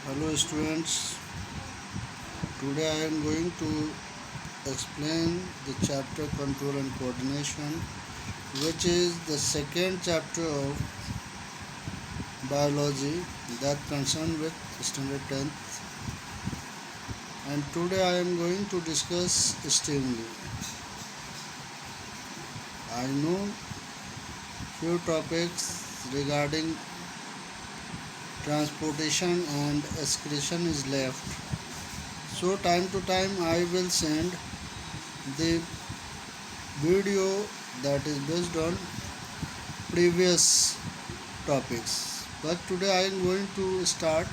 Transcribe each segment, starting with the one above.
Hello students, today I am going to explain the chapter Control and Coordination, which is the second chapter of biology that concern with standard 10th, and today I am going to discuss stimuli. I know few topics regarding transportation and excretion is left, so time to time I will send the video that is based on previous topics, but today I am going to start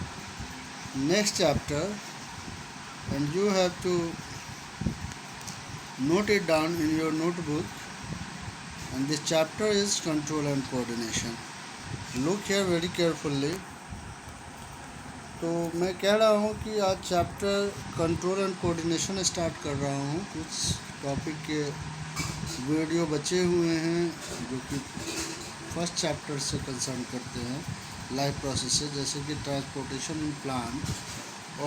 next chapter and you have to note it down in your notebook, and this chapter is control and coordination. Look here very carefully. तो मैं कह रहा हूँ कि आज chapter control and coordination start कर रहा हूँ। कुछ टॉपिक के वीडियो बचे हुए हैं जो कि फर्स्ट चैप्टर से कंसर्न करते हैं लाइफ प्रोसेस से, जैसे कि ट्रांसपोर्टेशन इन प्लांट,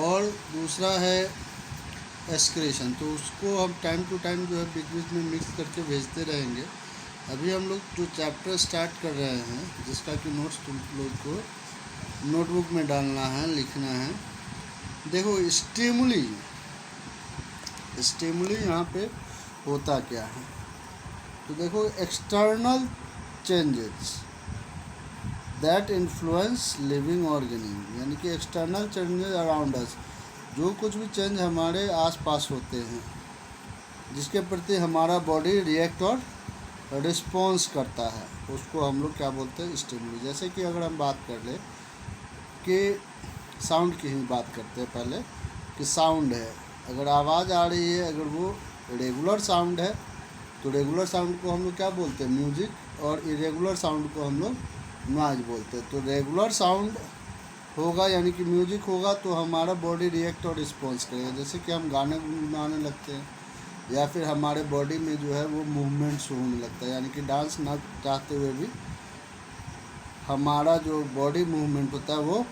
और दूसरा है एक्सक्रीशन। तो उसको हम टाइम टू टाइम जो है बीच बीच में मिक्स करके भेजते रहेंगे। अभी हम लोग जो चैप्टर स्टार्ट कर रहे हैं, जिसका कि नोट्स तुम लोग को नोटबुक में डालना है, लिखना है। देखो स्टिमुली यहाँ पे होता क्या है। तो देखो, external changes that influence living organism, यानी कि एक्सटर्नल चेंजेस अराउंड अस, जो कुछ भी चेंज हमारे आसपास होते हैं जिसके प्रति हमारा बॉडी रिएक्ट और रिस्पॉन्स करता है, उसको हम लोग क्या बोलते हैं, स्टिमुली। जैसे कि अगर हम बात कर ले कि साउंड की ही बात करते हैं पहले, कि साउंड है, अगर आवाज़ आ रही है, अगर वो रेगुलर साउंड है तो रेगुलर साउंड को हम लोग क्या बोलते हैं, म्यूजिक, और इरेगुलर साउंड को हम लोग नॉइज बोलते हैं। तो रेगुलर साउंड होगा यानी कि म्यूजिक होगा तो हमारा बॉडी रिएक्ट और रिस्पॉन्स करेगा। जैसे कि हम गाने गुनगुनाने लगते हैं या फिर हमारे बॉडी में जो है वो मूवमेंट्स होने लगता है, यानी कि डांस ना चाहते हुए भी हमारा जो बॉडी मूवमेंट होता है वो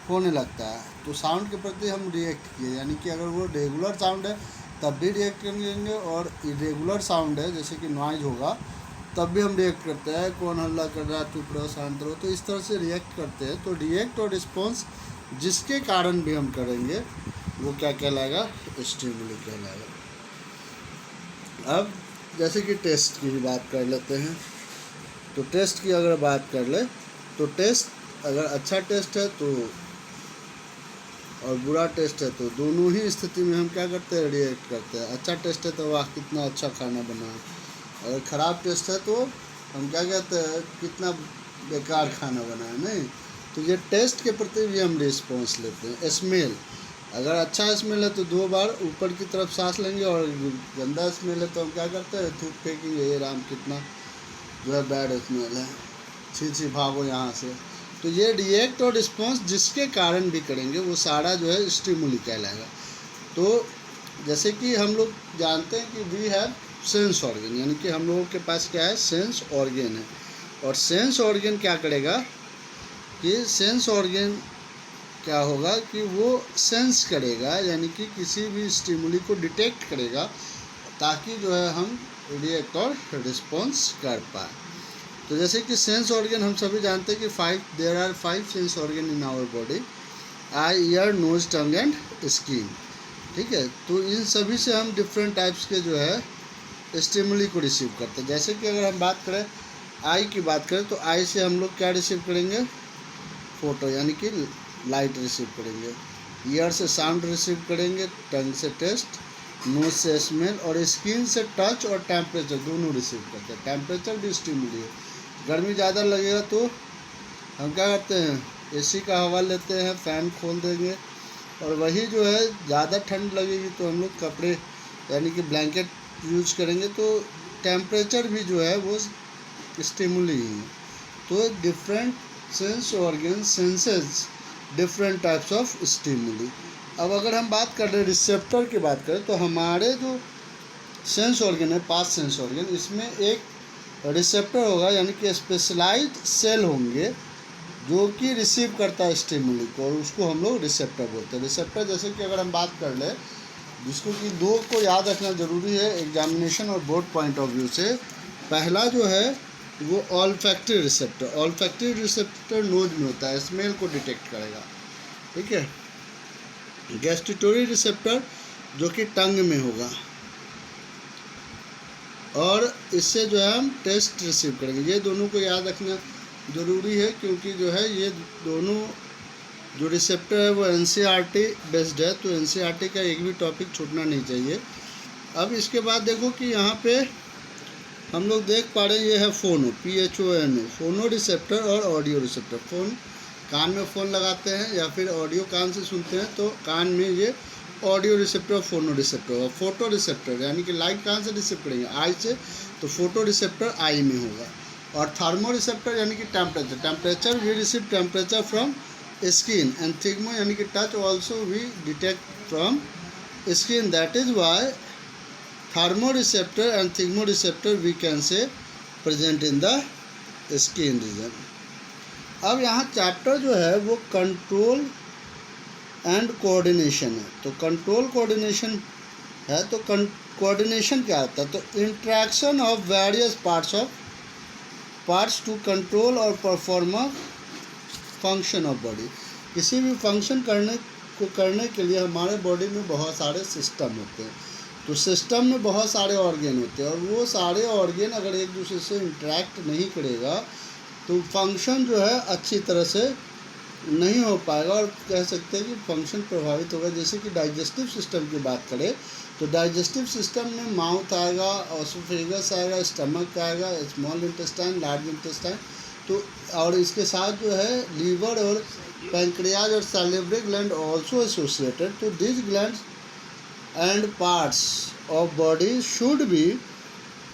होने लगता है। तो साउंड के प्रति हम रिएक्ट किए, यानी कि अगर वो रेगुलर साउंड है तब भी रिएक्ट करेंगे, और इरेगुलर साउंड है जैसे कि नॉइज होगा तब भी हम रिएक्ट करते हैं। कौन हल्ला कर रहा है, चुप रहो, शांत रहो, तो इस तरह से रिएक्ट करते हैं। तो रिएक्ट और रिस्पॉन्स जिसके कारण भी हम करेंगे वो क्या कहलाएगा, स्टिमुली कहलाएगा। अब जैसे कि टेस्ट की भी बात कर लेते हैं। तो टेस्ट की अगर बात कर ले तो टेस्ट अगर अच्छा टेस्ट है तो और बुरा टेस्ट है तो दोनों ही स्थिति में हम क्या करते हैं, रिएक्ट करते हैं। अच्छा टेस्ट है तो वाह कितना अच्छा खाना बना है, अगर ख़राब टेस्ट है तो हम क्या कहते हैं, कितना बेकार खाना बना है। नहीं, तो ये टेस्ट के प्रति भी हम रिस्पॉन्स लेते हैं। स्मेल, अगर अच्छा स्मेल है तो 2 बार ऊपर की तरफ सांस लेंगे, और गंदा स्मेल है तो हम क्या करते हैं, थूक फेंकेंगे, ये राम कितना जो है बैड स्मेल है, छी भागो यहाँ से। तो ये रिएक्ट और रिस्पॉन्स जिसके कारण भी करेंगे वो सारा जो है स्टिमुली कहलाएगा। तो जैसे कि हम लोग जानते हैं कि वी हैव सेंस ऑर्गन, यानी कि हम लोगों के पास क्या है, सेंस ऑर्गन है। और सेंस ऑर्गन क्या करेगा कि सेंस ऑर्गन क्या होगा कि वो सेंस करेगा, यानी कि किसी भी स्टिमुली को डिटेक्ट करेगा ताकि जो है हम रिएक्ट और रिस्पॉन्स कर पाए। तो जैसे कि सेंस ऑर्गन हम सभी जानते हैं कि there are 5 sense organ in our body, eye, ear, nose, tongue and skin. ठीक है, तो इन सभी से हम डिफरेंट टाइप्स के जो है स्टिमुली को रिसीव करते हैं। जैसे कि अगर हम बात करें आई की बात करें तो आई से हम लोग क्या रिसीव करेंगे, फोटो, यानी कि लाइट रिसीव करेंगे। ईयर से साउंड रिसीव करेंगे, टंग से टेस्ट, नोज से स्मेल, और स्किन से टच और टेम्परेचर दोनों रिसीव करते हैं। टेम्परेचर भी स्टिमुली है। गर्मी ज़्यादा लगेगा तो हम क्या करते हैं, एसी का हवा लेते हैं, फ़ैन खोल देंगे, और वही जो है ज़्यादा ठंड लगेगी तो हम लोग कपड़े यानी कि ब्लैंकेट यूज करेंगे। तो टेम्परेचर भी जो है वो स्टिमुली ही है। तो different sense organ senses different types of stimuli. अब अगर हम बात कर रहे हैं रिसेप्टर की बात करें तो हमारे जो सेंस ऑर्गन है, 5 सेंस ऑर्गन, इसमें एक रिसेप्टर होगा, यानी कि स्पेशलाइज्ड सेल होंगे जो कि रिसीव करता है स्टिमुली को, और उसको हम लोग रिसेप्टर बोलते हैं। रिसेप्टर जैसे कि अगर हम बात कर ले, जिसको कि दो को याद रखना ज़रूरी है एग्जामिनेशन और बोर्ड पॉइंट ऑफ व्यू से। पहला जो है वो olfactory receptor. Olfactory receptor nose में होता है, स्मेल को डिटेक्ट करेगा, ठीक है। गैस्टिटोरी रिसेप्टर जो कि टंग में होगा, और इससे जो है हम टेस्ट रिसीव करेंगे। ये दोनों को याद रखना ज़रूरी है, क्योंकि जो है ये दोनों जो रिसेप्टर है वो एनसीईआरटी बेस्ड है, तो एनसीईआरटी का एक भी टॉपिक छूटना नहीं चाहिए। अब इसके बाद देखो कि यहाँ पे हम लोग देख पा रहे हैं, ये है फोनो, PHONO, फोनो रिसेप्टर और ऑडियो रिसेप्टर। फ़ोन, कान में फ़ोन लगाते हैं या फिर ऑडियो कान से सुनते हैं, तो कान में ये ऑडियो रिसेप्टर और फोनो रिसेप्टर। और फोटो रिसेप्टर यानी कि लाइट कहाँ से रिसीव करेंगे, आई से, तो फोटो रिसेप्टर आई में होगा। और थर्मो रिसेप्टर यानी कि temperature we receive temperature from skin, and thigmo यानी कि touch also we detect from skin, that is why thermoreceptor and thigmoreceptor we can say present in the skin region। अब यहाँ chapter जो है वो control and coordination है। तो control coordination है, तो कोऑर्डिनेशन क्या होता है, तो interaction of various parts to control और perform a function of body. किसी भी फंक्शन करने के लिए हमारे बॉडी में बहुत सारे सिस्टम होते हैं। तो सिस्टम में बहुत सारे ऑर्गेन होते हैं, और वो सारे ऑर्गेन अगर एक दूसरे से इंटरेक्ट नहीं करेगा तो फंक्शन जो है अच्छी तरह से नहीं हो पाएगा, और कह सकते हैं कि फंक्शन प्रभावित होगा। जैसे कि डाइजेस्टिव सिस्टम की बात करें, तो डाइजेस्टिव सिस्टम में माउथ आएगा, ऑसोफेगस आएगा, स्टमक आएगा, स्मॉल इंटेस्टाइन, लार्ज इंटेस्टाइन, तो और इसके साथ जो है लीवर और पैंक्रियाज और सैलिवरी ग्लैंड ऑल्सो एसोसिएटेड। तो this glands and parts of body should be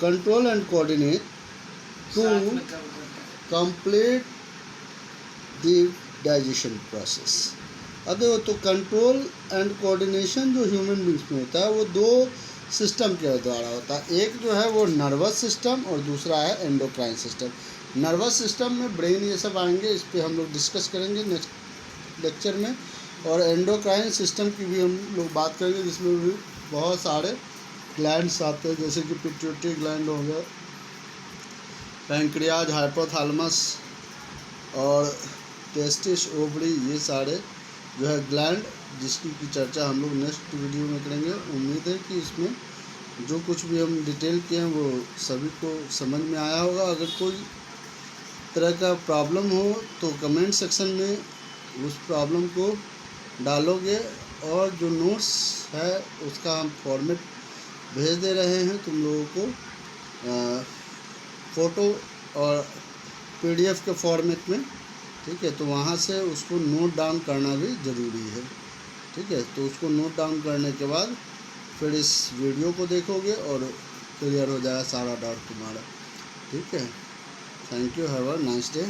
control and coordinate to complete the digestion process। अब देखो, तो कंट्रोल एंड कोऑर्डिनेशन जो ह्यूमन बींग्स में होता है वो दो सिस्टम के द्वारा होता है। एक जो है वो नर्वस सिस्टम और दूसरा है एंडोक्राइन सिस्टम। नर्वस सिस्टम में ब्रेन ये सब आएंगे, इस पर हम लोग डिस्कस करेंगे नेक्स्ट लेक्चर में। और एंडोक्राइन सिस्टम की भी हम लोग बात करेंगे, जिसमें भी बहुत सारे ग्लैंड्स आते हैं, जैसे कि पिट्यूटरी ग्लैंड हो गया, पैंक्रियाज, हाइपोथैलेमस और टेस्टिस, ओवरी, ये सारे जो है ग्लैंड, जिसकी चर्चा हम लोग नेक्स्ट वीडियो में करेंगे। उम्मीद है कि इसमें जो कुछ भी हम डिटेल किए हैं वो सभी को समझ में आया होगा। अगर कोई तरह का प्रॉब्लम हो तो कमेंट सेक्शन में उस प्रॉब्लम को डालोगे, और जो नोट्स है उसका हम फॉर्मेट भेज दे रहे हैं तुम लोगों को, फ़ोटो और PDF के फॉर्मेट में, ठीक है। तो वहाँ से उसको नोट डाउन करना भी ज़रूरी है, ठीक है। तो उसको नोट डाउन करने के बाद फिर इस वीडियो को देखोगे और क्लियर हो जाएगा सारा डाउट तुम्हारा, ठीक है। Thank you, have a nice day.